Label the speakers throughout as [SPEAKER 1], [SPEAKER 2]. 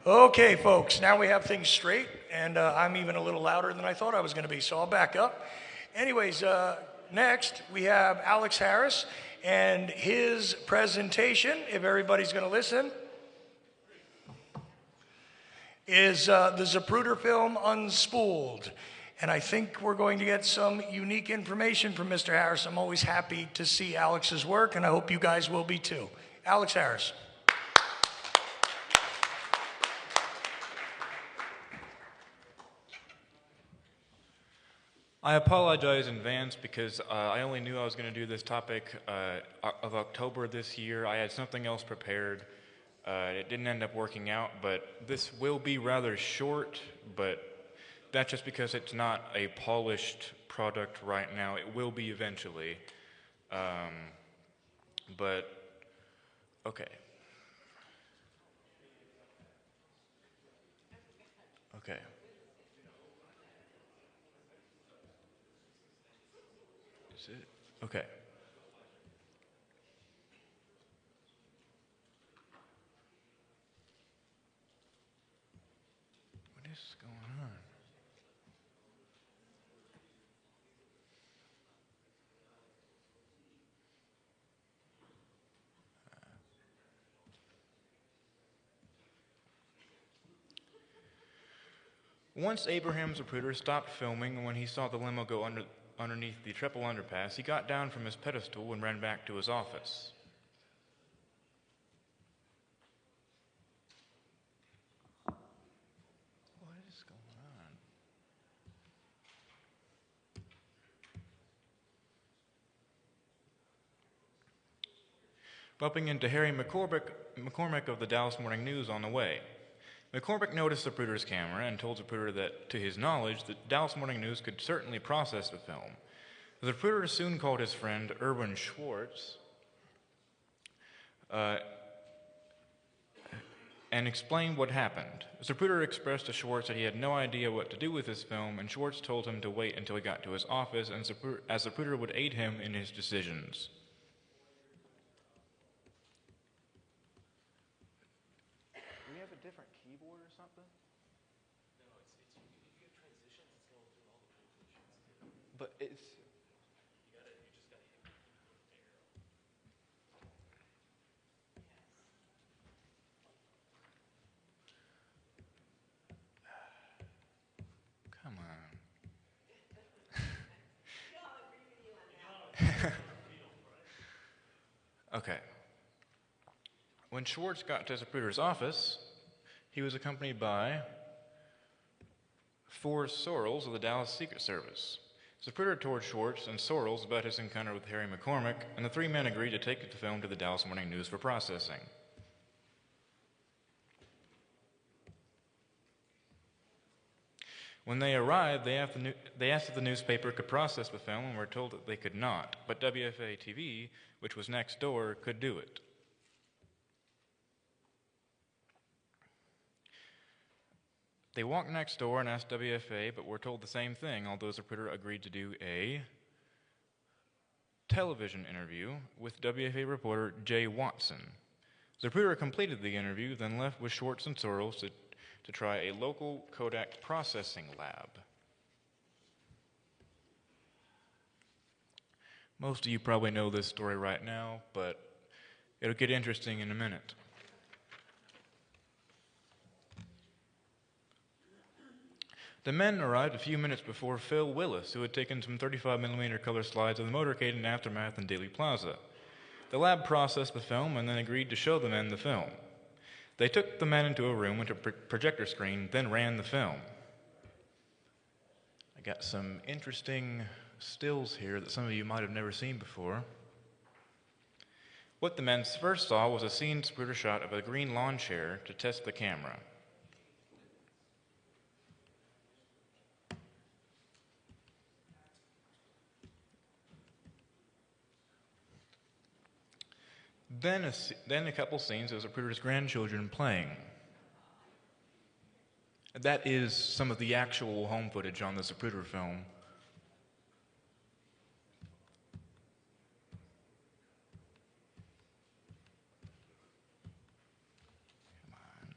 [SPEAKER 1] Okay, folks, now we have things straight, and I'm even a little louder than I thought I was going to be, so I'll back up. Anyways, next we have Alex Harris and his presentation, if everybody's going to listen, is the Zapruder film Unspooled. And I think we're going to get some unique information from Mr. Harris. I'm always happy to see Alex's work, and I hope you guys will be too. Alex Harris.
[SPEAKER 2] I apologize in advance because I only knew I was going to do this topic of October this year. I had something else prepared. It didn't end up working out, but this will be rather short, but that's just because it's not a polished product right now. It will be eventually. But, okay. Okay. Is it? Okay. What is going on? Once Abraham Zapruder stopped filming when he saw the limo go underneath the triple underpass, he got down from his pedestal and ran back to his office. What is going on? Bumping into Harry McCormick of the Dallas Morning News on the way. McCormick noticed Zapruder's camera and told Zapruder that, to his knowledge, the Dallas Morning News could certainly process the film. Zapruder soon called his friend Erwin Schwartz and explained what happened. Zapruder expressed to Schwartz that he had no idea what to do with his film, and Schwartz told him to wait until he got to his office, and Zapruder would aid him in his decisions. Do we have a different keyboard or something?
[SPEAKER 3] No, it's you get transitions, it's going through all the transitions.
[SPEAKER 2] But it's...
[SPEAKER 3] You just gotta hit the arrow.
[SPEAKER 2] Come on. Okay. When Schwartz got to Zapruder's office, he was accompanied by Forrest Sorrells of the Dallas Secret Service. Zapruder told Schwartz and Sorrells about his encounter with Harry McCormick, and the three men agreed to take the film to the Dallas Morning News for processing. When they arrived, they asked if the newspaper could process the film and were told that they could not, but WFA-TV, which was next door, could do it. They walked next door and asked WFA, but were told the same thing, although Zapruder agreed to do a television interview with WFA reporter Jay Watson. Zapruder completed the interview, then left with Schwartz and Sorrells to try a local Kodak processing lab. Most of you probably know this story right now, but it'll get interesting in a minute. The men arrived a few minutes before Phil Willis, who had taken some 35mm color slides of the motorcade in Aftermath in Daly Plaza. The lab processed the film and then agreed to show the men the film. They took the men into a room with a projector screen, then ran the film. I got some interesting stills here that some of you might have never seen before. What the men first saw was a scene Zapruder shot of a green lawn chair to test the camera. Then a couple scenes of Zapruder's grandchildren playing. That is some of the actual home footage on the Zapruder film. Come on.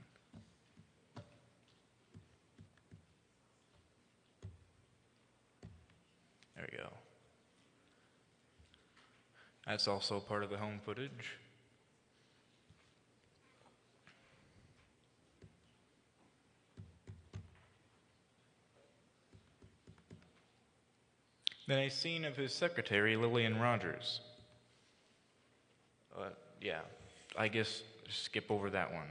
[SPEAKER 2] There we go. That's also part of the home footage. Then a scene of his secretary, Lillian Rogers. Yeah, I guess skip over that one.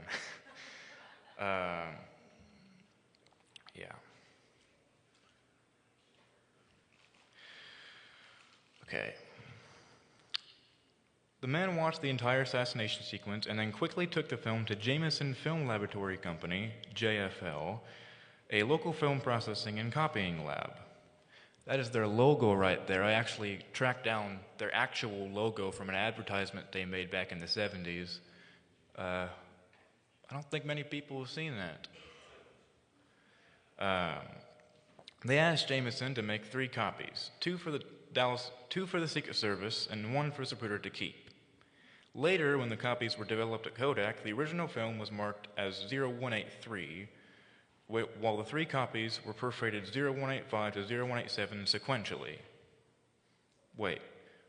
[SPEAKER 2] Yeah. Okay. The man watched the entire assassination sequence and then quickly took the film to Jameson Film Laboratory Company, JFL, a local film processing and copying lab. That is their logo right there. I actually tracked down their actual logo from an advertisement they made back in the 70s. I don't think many people have seen that. They asked Jameson to make 3 copies, 2 for the Secret Service, and 1 for Zapruder to keep. Later, when the copies were developed at Kodak, the original film was marked as 0183, while the 3 copies were perforated 0185 to 0187 sequentially. Wait,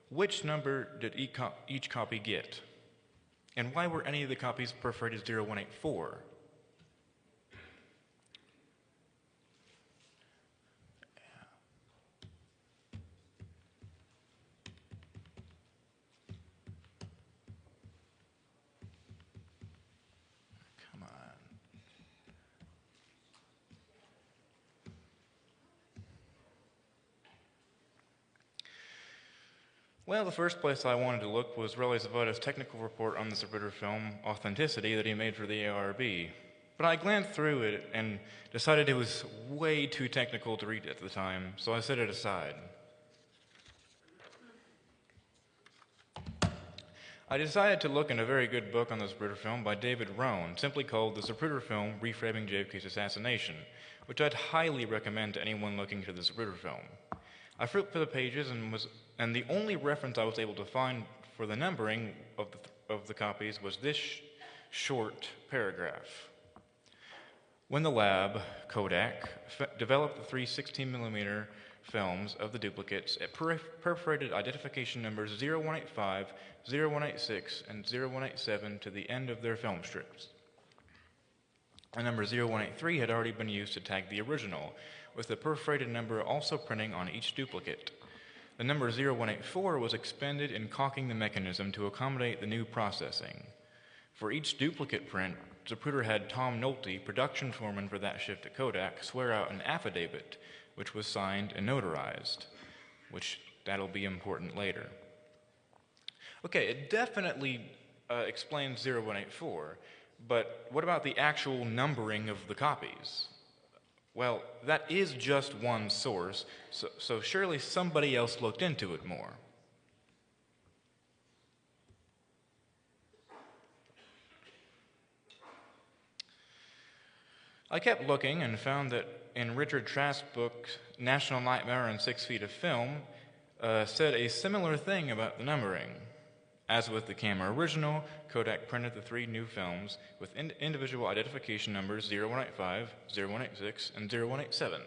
[SPEAKER 2] which number did each copy get? And why were any of the copies perforated 0184? Well, the first place I wanted to look was Relay Zavada's technical report on the Zapruder film Authenticity that he made for the ARB. But I glanced through it and decided it was way too technical to read at the time, so I set it aside. I decided to look in a very good book on the Zapruder film by David Rohn, simply called The Zapruder Film Reframing JFK's Assassination, which I'd highly recommend to anyone looking for the Zapruder film. I flipped through the pages and the only reference I was able to find for the numbering of the copies was this short paragraph. When the lab, Kodak, developed the 3 16mm films of the duplicates, it perforated identification numbers 0185, 0186, and 0187 to the end of their film strips. The number 0183 had already been used to tag the original, with the perforated number also printing on each duplicate. The number 0184 was expended in caulking the mechanism to accommodate the new processing. For each duplicate print, Zapruder had Tom Nolte, production foreman for that shift at Kodak, swear out an affidavit, which was signed and notarized, which that'll be important later. Okay, it definitely explains 0184, but what about the actual numbering of the copies? Well, that is just one source, so surely somebody else looked into it more. I kept looking and found that in Richard Trask's book, National Nightmare on 6 Feet of Film, said a similar thing about the numbering. As with the camera original, Kodak printed the 3 new films with individual identification numbers 0185, 0186, and 0187.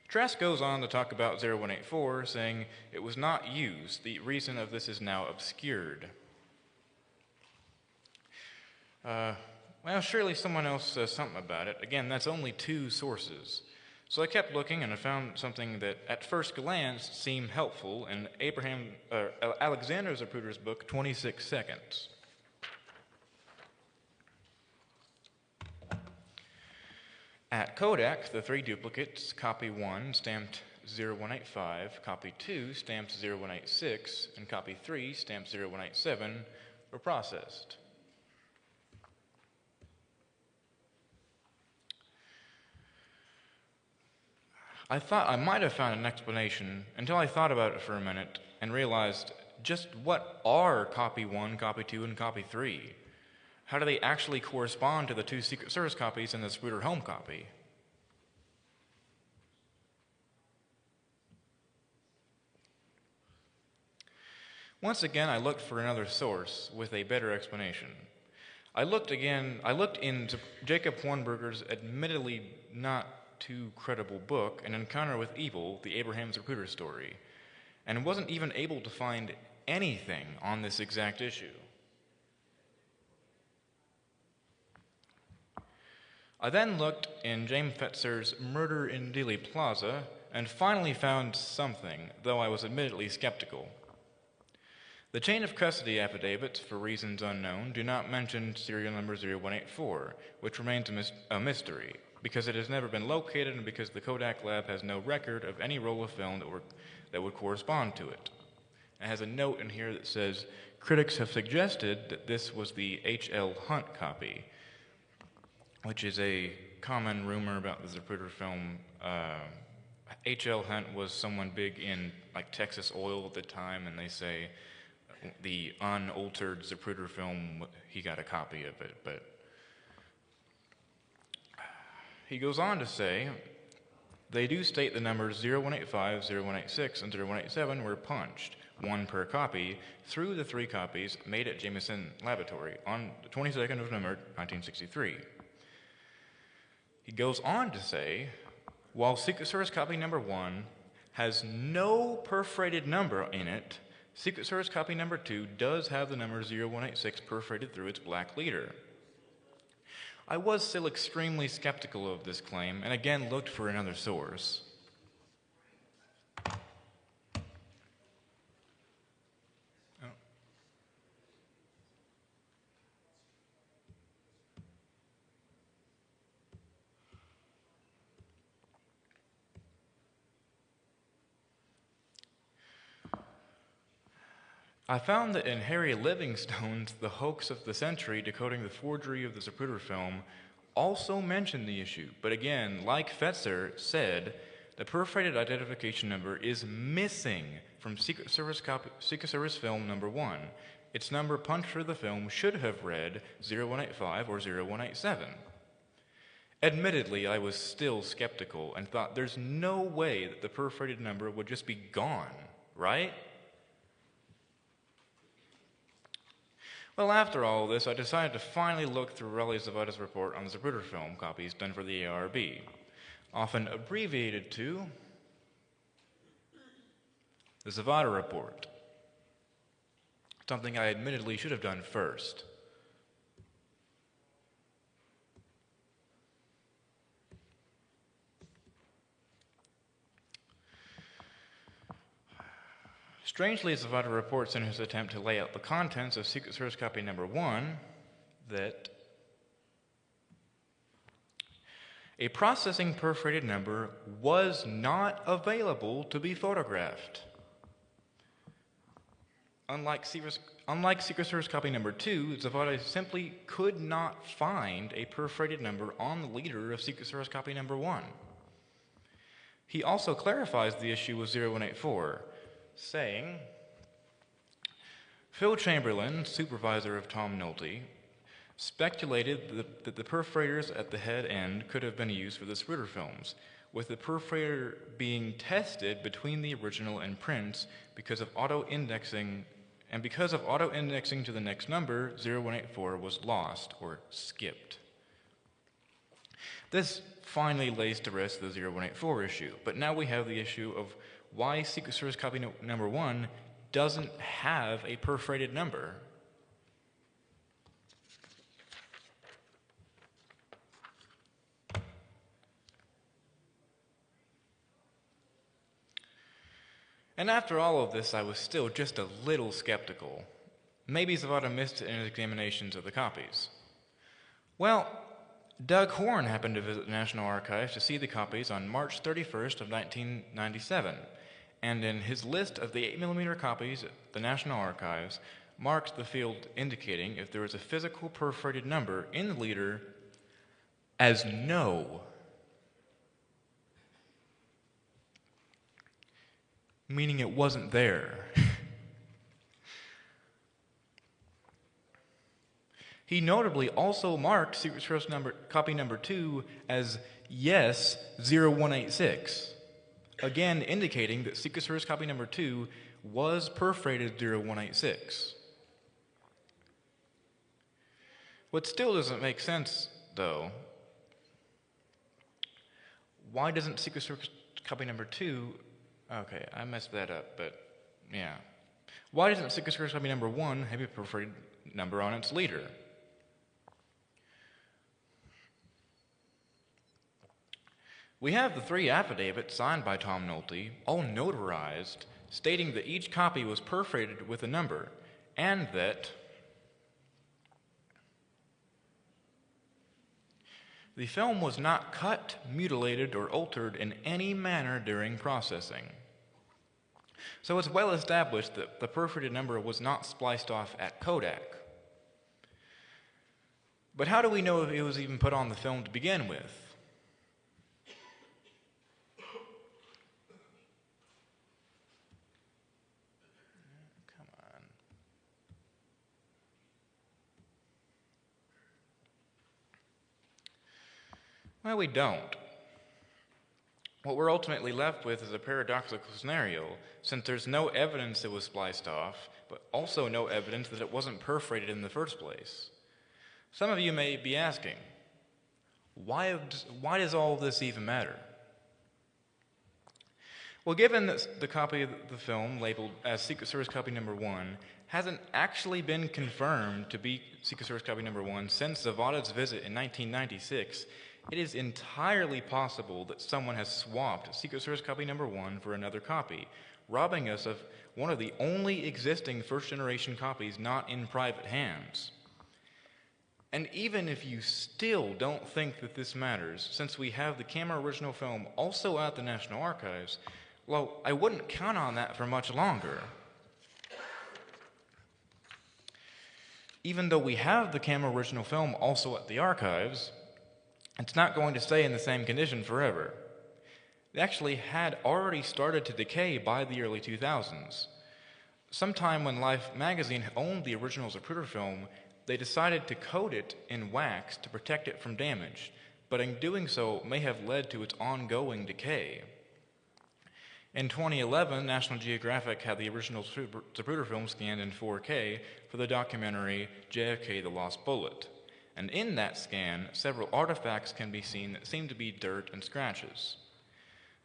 [SPEAKER 2] Trask goes on to talk about 0184, saying it was not used. The reason of this is now obscured. Well, surely someone else says something about it. Again, that's only 2 sources. So I kept looking and I found something that at first glance seemed helpful in Alexander Zapruder's book, 26 Seconds. At Kodak, the 3 duplicates, copy 1 stamped 0185, copy 2 stamped 0186, and copy 3 stamped 0187 were processed. I thought I might have found an explanation until I thought about it for a minute and realized just what are copy 1, copy 2, and copy 3? How do they actually correspond to the 2 Secret Service copies and the Zapruder home copy? Once again, I looked for another source with a better explanation. I looked in Jacob Hornberger's admittedly not too credible book, An Encounter with Evil, the Abraham Zapruder story, and wasn't even able to find anything on this exact issue. I then looked in James Fetzer's Murder in Dealey Plaza and finally found something, though I was admittedly skeptical. The chain of custody affidavits, for reasons unknown, do not mention serial number 0184, which remains a mystery, because it has never been located and because the Kodak lab has no record of any roll of film that would correspond to it. It has a note in here that says, critics have suggested that this was the H.L. Hunt copy, which is a common rumor about the Zapruder film. H.L. Hunt was someone big in like Texas oil at the time, and they say the unaltered Zapruder film, he got a copy of it. But he goes on to say, they do state the numbers 0185, 0186, and 0187 were punched, one per copy, through the 3 copies made at Jameson Laboratory on the 22nd of November, 1963. He goes on to say, while Secret Service copy number 1 has no perforated number in it, Secret Service copy number 2 does have the number 0186 perforated through its black leader. I was still extremely skeptical of this claim and again looked for another source. I found that in Harry Livingstone's The Hoax of the Century, Decoding the Forgery of the Zapruder Film, also mentioned the issue, but again, like Fetzer said, the perforated identification number is missing from Secret Service film number 1. Its number punched through the film should have read 0185 or 0187. Admittedly, I was still skeptical and thought there's no way that the perforated number would just be gone, right? Well, after all this, I decided to finally look through Relly Zavada's report on the Zapruder film copies done for the ARB, often abbreviated to the Zavada report, something I admittedly should have done first. Strangely, Zapruder reports in his attempt to lay out the contents of Secret Service copy number 1 that a processing perforated number was not available to be photographed. Unlike Secret Service copy number 2, Zapruder simply could not find a perforated number on the leader of Secret Service copy number 1. He also clarifies the issue with 0184, saying, Phil Chamberlain, supervisor of Tom Nolte, speculated that the perforators at the head end could have been used for the Zapruder films, with the perforator being tested between the original and prints because of auto-indexing, and because of auto-indexing to the next number, 0184 was lost or skipped. This finally lays to rest the 0184 issue, but now we have the issue of why Secret Service copy number 1 doesn't have a perforated number. And after all of this, I was still just a little skeptical. Maybe Zavada missed it in his examinations of the copies. Well, Doug Horn happened to visit the National Archives to see the copies on March 31st of 1997, and in his list of the 8mm copies at the National Archives, marked the field indicating if there was a physical perforated number in the leader as no. Meaning it wasn't there. He notably also marked Secret Service copy number 2 as yes 0186, again indicating that Secret Service copy number 2 was perforated 0186. What still doesn't make sense, though, why doesn't Secret Service copy number 2... Okay, I messed that up, but yeah. Why doesn't Secret Service copy number 1 have a perforated number on its leader? We have the 3 affidavits signed by Tom Nolte, all notarized, stating that each copy was perforated with a number, and that the film was not cut, mutilated, or altered in any manner during processing. So it's well established that the perforated number was not spliced off at Kodak. But how do we know if it was even put on the film to begin with? Come on. Well, we don't. What we're ultimately left with is a paradoxical scenario, since there's no evidence it was spliced off, but also no evidence that it wasn't perforated in the first place. Some of you may be asking, why does all this even matter? Well, given that the copy of the film labeled as Secret Service copy number 1 hasn't actually been confirmed to be Secret Service copy number 1 since Zapruder's visit in 1996, it is entirely possible that someone has swapped Secret Service copy number 1 for another copy, robbing us of one of the only existing first-generation copies not in private hands. And even if you still don't think that this matters, since we have the camera original film also at the National Archives, well, I wouldn't count on that for much longer. Even though we have the camera original film also at the archives, it's not going to stay in the same condition forever. It actually had already started to decay by the early 2000s. Sometime when Life magazine owned the original Zapruder film, they decided to coat it in wax to protect it from damage, but in doing so may have led to its ongoing decay. In 2011, National Geographic had the original Zapruder film scanned in 4K for the documentary JFK: The Lost Bullet. And in that scan, several artifacts can be seen that seem to be dirt and scratches.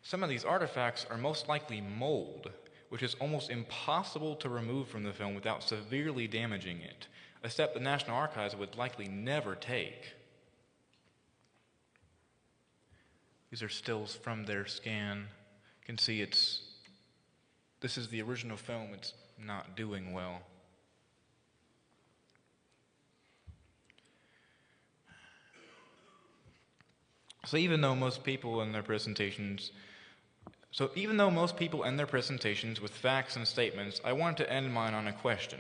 [SPEAKER 2] Some of these artifacts are most likely mold, which is almost impossible to remove from the film without severely damaging it, a step the National Archives would likely never take. These are stills from their scan. You can see this is the original film. It's not doing well. So even though most people in their presentations with facts and statements, I want to end mine on a question.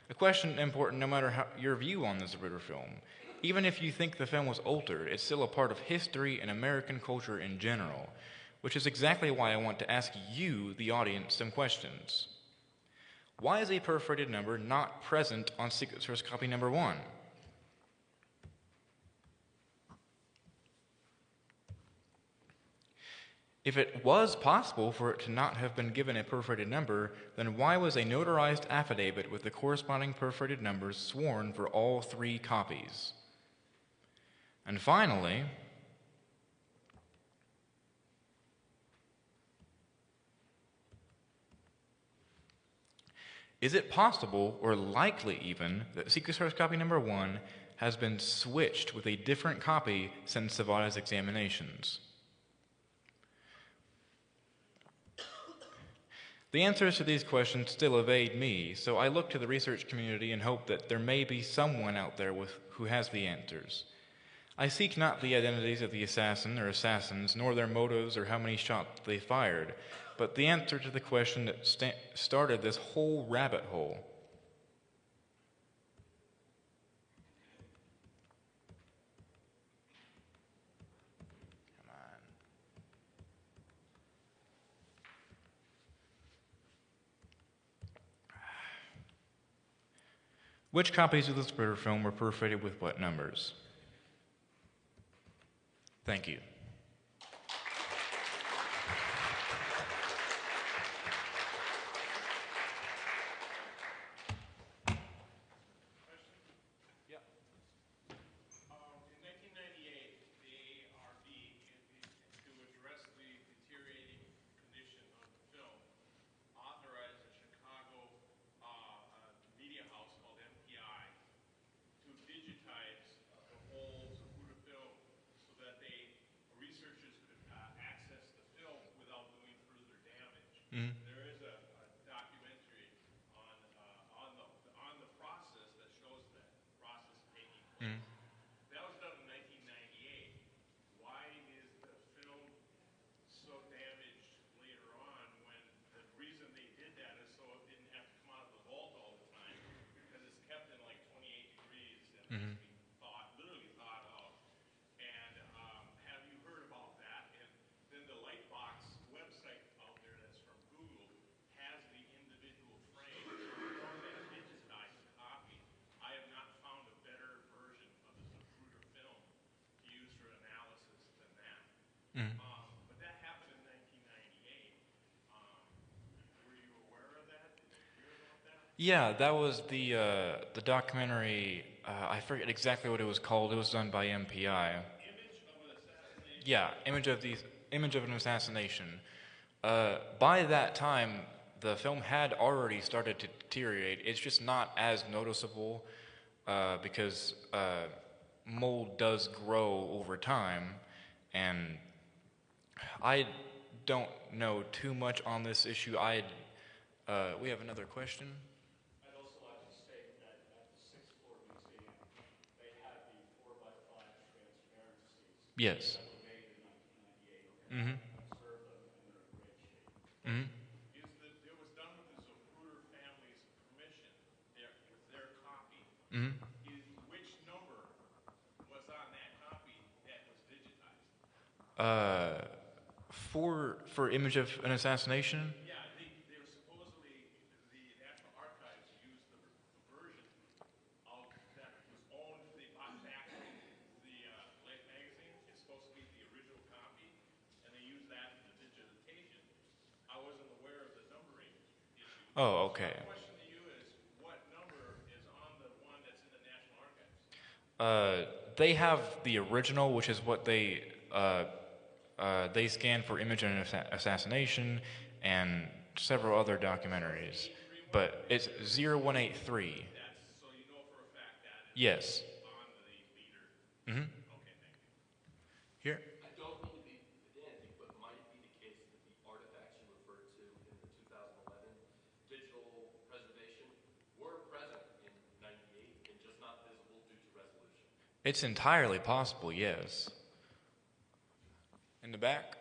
[SPEAKER 2] A question important no matter your view on the Zapruder film. Even if you think the film was altered, it's still a part of history and American culture in general, which is exactly why I want to ask you, the audience, some questions. Why is a perforated number not present on Secret Service copy number 1? If it was possible for it to not have been given a perforated number, then why was a notarized affidavit with the corresponding perforated numbers sworn for all 3 copies? And finally, is it possible, or likely even, that Secret Service copy number 1 has been switched with a different copy since Zapruder's examinations? The answers to these questions still evade me, so I look to the research community and hope that there may be someone out there who has the answers. I seek not the identities of the assassin or assassins, nor their motives or how many shots they fired, but the answer to the question that started this whole rabbit hole. Come on. Which copies of the Zapruder film were perforated with what numbers? Thank you.
[SPEAKER 4] In 1998, the ARB, to address
[SPEAKER 2] Yeah, that was the documentary. I forget exactly what it was called. It was done by MPI. Yeah, image of an assassination. By that time, the film had already started to deteriorate. It's just not as noticeable because mold does grow over time, and I don't know too much on this issue. We have another question.
[SPEAKER 4] I'd also like to state that at the sixth floor museum, they had the 4x5 transparencies
[SPEAKER 2] Yes.
[SPEAKER 4] that were made in 1998.
[SPEAKER 2] Mm-hmm.
[SPEAKER 4] I observed them and they're in great shape.
[SPEAKER 2] Mm-hmm.
[SPEAKER 5] It was done with the Zapruder family's permission, with their copy.
[SPEAKER 2] Mm-hmm.
[SPEAKER 5] Which number was on that copy that was digitized?
[SPEAKER 2] For image of an assassination.
[SPEAKER 5] Yeah, they're supposedly, the National Archives used the version of that was owned, they bought back from the Life magazine. It's supposed to be the original copy, and they used that for the digitization. I wasn't aware of the numbering issue.
[SPEAKER 2] Oh, okay.
[SPEAKER 5] My question to you is, what number is on the one that's in the National Archives?
[SPEAKER 2] They have the original, which is what they scan for image and assassination and several other documentaries. But it's 0183.
[SPEAKER 5] So you know for a fact that it's
[SPEAKER 2] Yes.
[SPEAKER 5] on the leader.
[SPEAKER 2] Mm-hmm.
[SPEAKER 5] Okay, thank you.
[SPEAKER 2] Here.
[SPEAKER 3] I don't mean to be pedantic, but might it be the case that the artifacts you referred to in the 2011 digital preservation were present in 98 and just not visible due to resolution?
[SPEAKER 2] It's entirely possible, yes. In the back?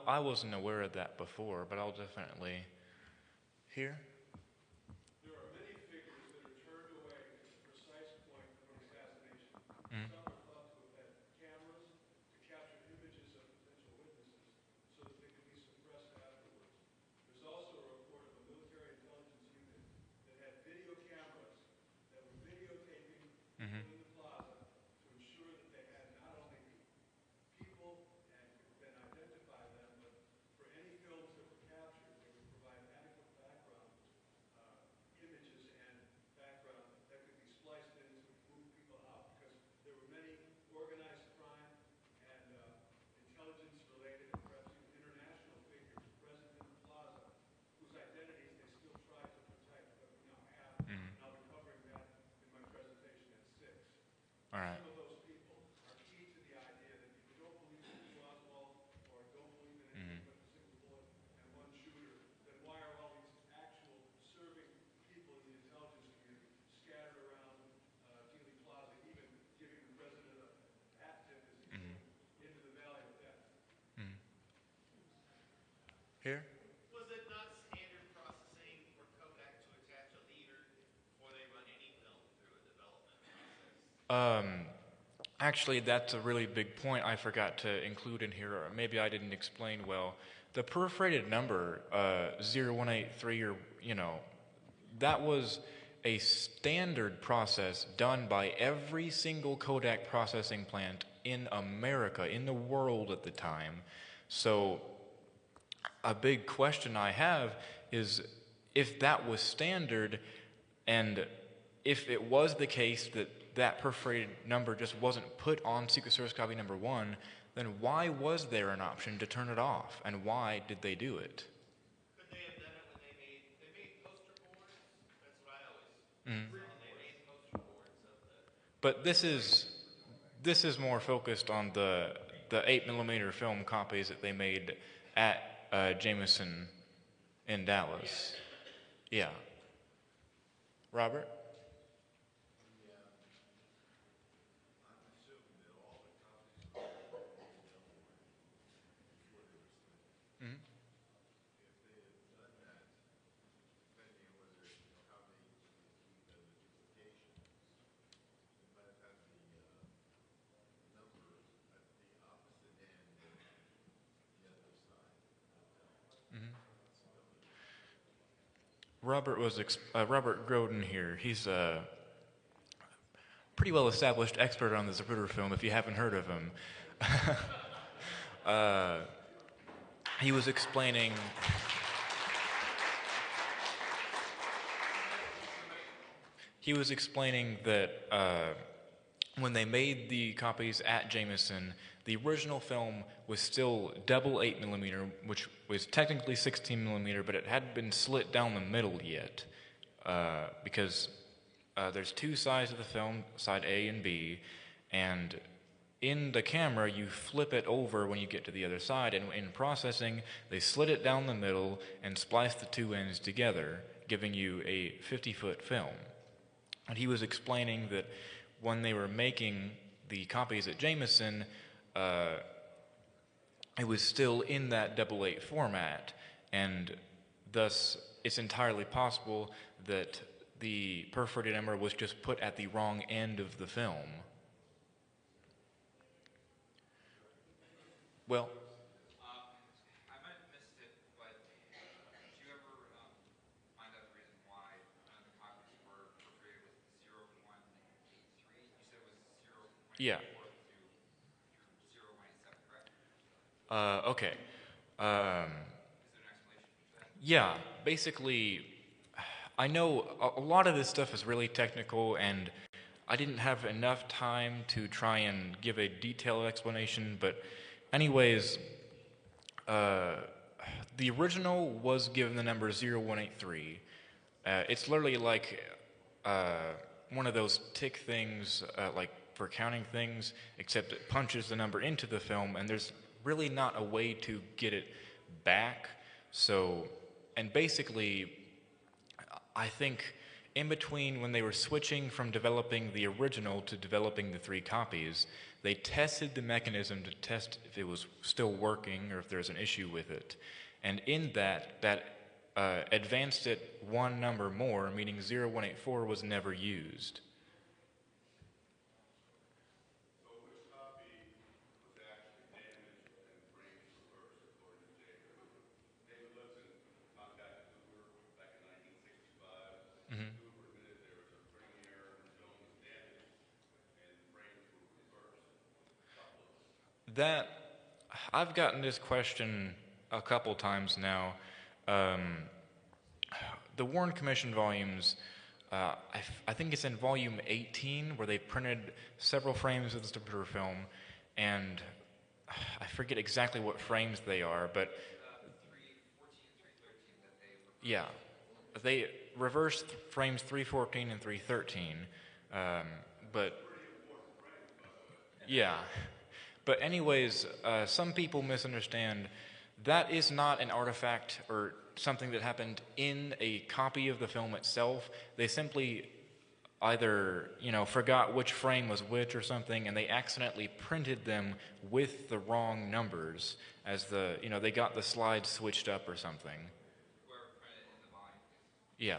[SPEAKER 2] I wasn't aware of that before, but I'll definitely. Here?
[SPEAKER 4] There are many figures that are turned away at the precise point of an assassination.
[SPEAKER 2] Mm.
[SPEAKER 4] Some are thought to have had cameras to capture images of potential witnesses so that they could be suppressed afterwards. There's also a report of a military intelligence unit that had video cameras that were videotaping people in the plaza to ensure that they had not only the people and could then identify them, but for any films that were captured, they would provide adequate background images and background that could be spliced in to move people out, because there were many organized crime and intelligence-related and perhaps even international figures present in the plaza whose identities they still try to protect, but we now have, and I'll be covering that in my presentation at 6.
[SPEAKER 2] All right.
[SPEAKER 4] Some of those people are key to the idea that if you don't believe in Oswald or don't believe in anything but the single bullet and one shooter, then why are all these actual serving people in the intelligence community scattered around Dealey Plaza, even giving the president a hat tip as he into the valley of death?
[SPEAKER 2] Here?
[SPEAKER 6] Was it not standard processing for Kodak to attach a leader before they run any film through a development process?
[SPEAKER 2] Actually, that's a really big point I forgot to include in here, or maybe I didn't explain well. The perforated number, 0183, or, that was a standard process done by every single Kodak processing plant in America, in the world at the time. So a big question I have is if that was standard, and if it was the case that that perforated number just wasn't put on Secret Service copy number 1, then why was there an option to turn it off, and why did they do it?
[SPEAKER 6] Could they have done it when they made poster boards? That's what I always saw. They made poster boards of the.
[SPEAKER 2] But this is more focused on the 8mm film copies that they made at Jameson in Dallas. Yeah. Robert?
[SPEAKER 7] I'm assuming that all the
[SPEAKER 2] Robert Groden here. He's a pretty well established expert on the Zapruder film. If you haven't heard of him, he was explaining. He was explaining that when they made the copies at Jameson, the original film was still double 8mm, which was technically 16mm, but it hadn't been slit down the middle yet, because there's two sides of the film, side A and B, and in the camera you flip it over when you get to the other side, and in processing they slit it down the middle and spliced the two ends together, giving you a 50-foot film. And he was explaining that when they were making the copies at Jameson, it was still in that double 8 format, and thus it's entirely possible that the perforated ember was just put at the wrong end of the film. Well,
[SPEAKER 6] I might have missed it, but did you ever find out the reason why none of the copies were perforated with 0183? You said it was 0184
[SPEAKER 2] yeah.
[SPEAKER 6] through 0187, correct?
[SPEAKER 2] Okay.
[SPEAKER 6] Is there an explanation for that?
[SPEAKER 2] Yeah, basically, I know a lot of this stuff is really technical, and I didn't have enough time to try and give a detailed explanation, but anyways, the original was given the number 0183. It's literally like one of those tick things, like for counting things, except it punches the number into the film, and there's really not a way to get it back. So, and basically, I think in between when they were switching from developing the original to developing the 3 copies, they tested the mechanism to test if it was still working or if there's an issue with it. And in that advanced it one number more, meaning 0184 was never used. That, I've gotten this question a couple times now. The Warren Commission volumes, I think it's in volume 18, where they printed several frames of the Zapruder film, and I forget exactly what frames they are, but
[SPEAKER 6] 314 and 313 that they reversed.
[SPEAKER 2] yeah, they reversed frames 314 and 313, but yeah. But anyways, some people misunderstand. That is not an artifact or something that happened in a copy of the film itself. They simply either, forgot which frame was which or something, and they accidentally printed them with the wrong numbers as they got the slides switched up or something.
[SPEAKER 6] Where printed in the volume.
[SPEAKER 2] Yeah.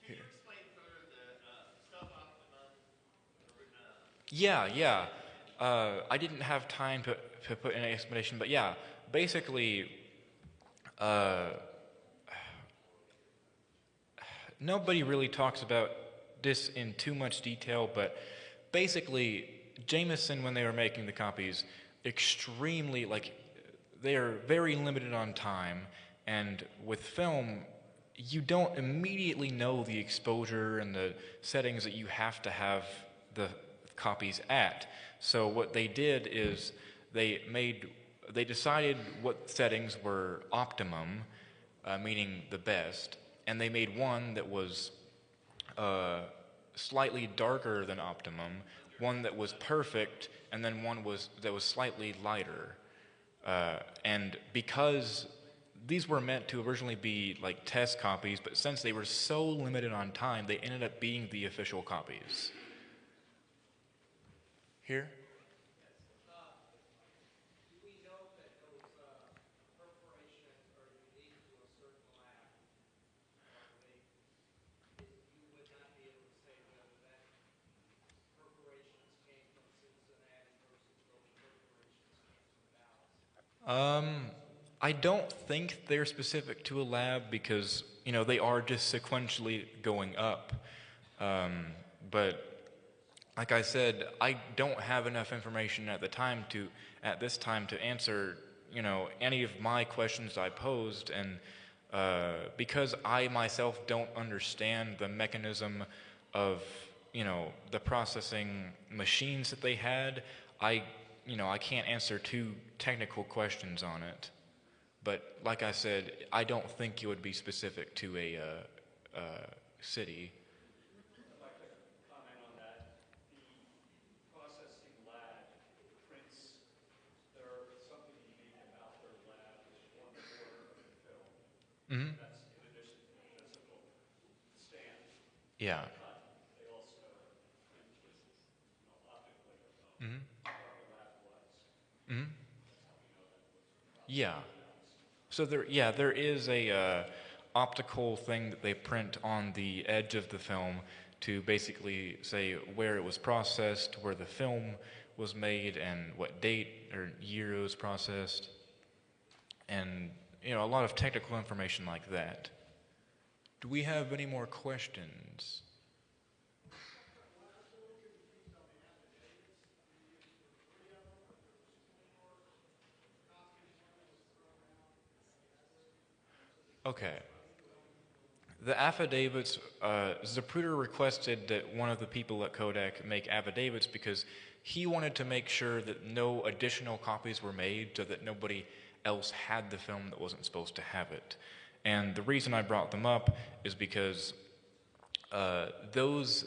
[SPEAKER 6] Can you explain further the sub-optimum?
[SPEAKER 2] Yeah. I didn't have time to put in an explanation, but yeah, basically, nobody really talks about this in too much detail, but basically, Jameson, when they were making the copies, extremely, they are very limited on time, and with film, you don't immediately know the exposure and the settings that you have to have the copies at. So what they did is they decided what settings were optimum, meaning the best, and they made one that was slightly darker than optimum, one that was perfect, and then one that was slightly lighter. And because these were meant to originally be like test copies, but since they were so limited on time, they ended up being the official copies. Here?
[SPEAKER 7] Do we know that those perforations are unique to a certain lab? Or you would not be able to say whether that perforations came from Cincinnati versus those perforations came from Dallas?
[SPEAKER 2] I don't think they're specific to a lab because, they are just sequentially going up. But like I said, I don't have enough information at this time to answer, any of my questions I posed, and because I myself don't understand the mechanism of, the processing machines that they had, I can't answer too technical questions on it. But like I said, I don't think it would be specific to a city.
[SPEAKER 4] I'd like to comment on that. The processing lab prints, there's something unique about their lab, is one quarter of the film.
[SPEAKER 2] Mm-hmm.
[SPEAKER 4] That's in addition to the physical stand.
[SPEAKER 2] Yeah.
[SPEAKER 4] Cut. They also print with, optically,
[SPEAKER 2] Mm-hmm.
[SPEAKER 4] where the lab was.
[SPEAKER 2] Mm-hmm.
[SPEAKER 4] That's how we know that was
[SPEAKER 2] Yeah. So there is a optical thing that they print on the edge of the film to basically say where it was processed, where the film was made, and what date or year it was processed, and a lot of technical information like that. Do we have any more questions? Okay. The affidavits, Zapruder requested that one of the people at Kodak make affidavits because he wanted to make sure that no additional copies were made so that nobody else had the film that wasn't supposed to have it. And the reason I brought them up is because those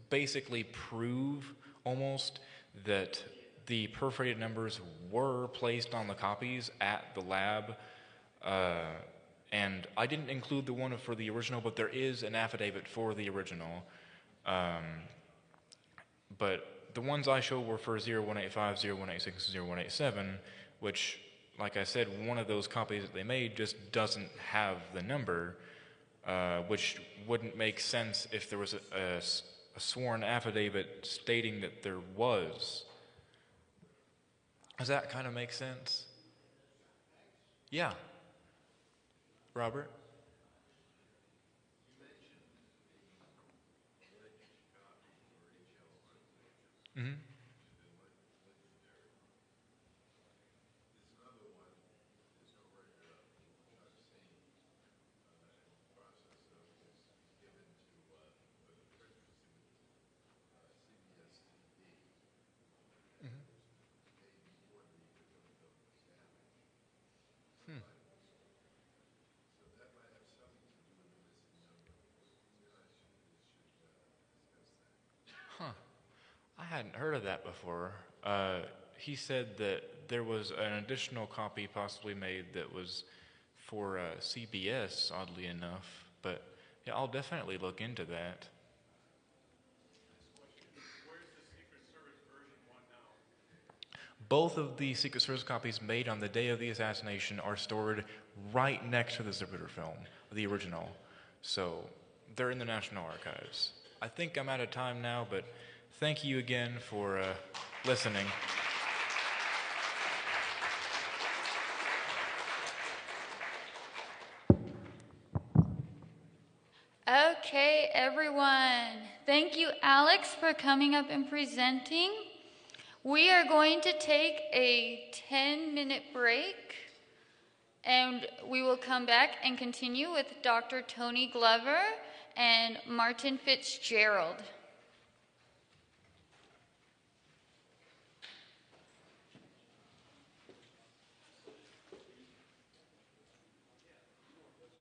[SPEAKER 2] basically prove almost that the perforated numbers were placed on the copies at the lab. And I didn't include the one for the original, but there is an affidavit for the original. But the ones I showed were for 0185, 0186, 0187, which, like I said, one of those copies that they made just doesn't have the number, which wouldn't make sense if there was a sworn affidavit stating that there was. Does that kind of make sense? Yeah. Robert? Mm-hmm. Huh. I hadn't heard of that before. He said that there was an additional copy possibly made that was for CBS, oddly enough. But yeah, I'll definitely look into that.
[SPEAKER 5] Where's the Secret Service version 1 now?
[SPEAKER 2] Both of the Secret Service copies made on the day of the assassination are stored right next to the Zapruder film, the original. So they're in the National Archives. I think I'm out of time now, but thank you again for listening.
[SPEAKER 8] Okay, everyone. Thank you, Alex, for coming up and presenting. We are going to take a 10-minute break, and we will come back and continue with Dr. Tony Glover and Martin Fitzgerald.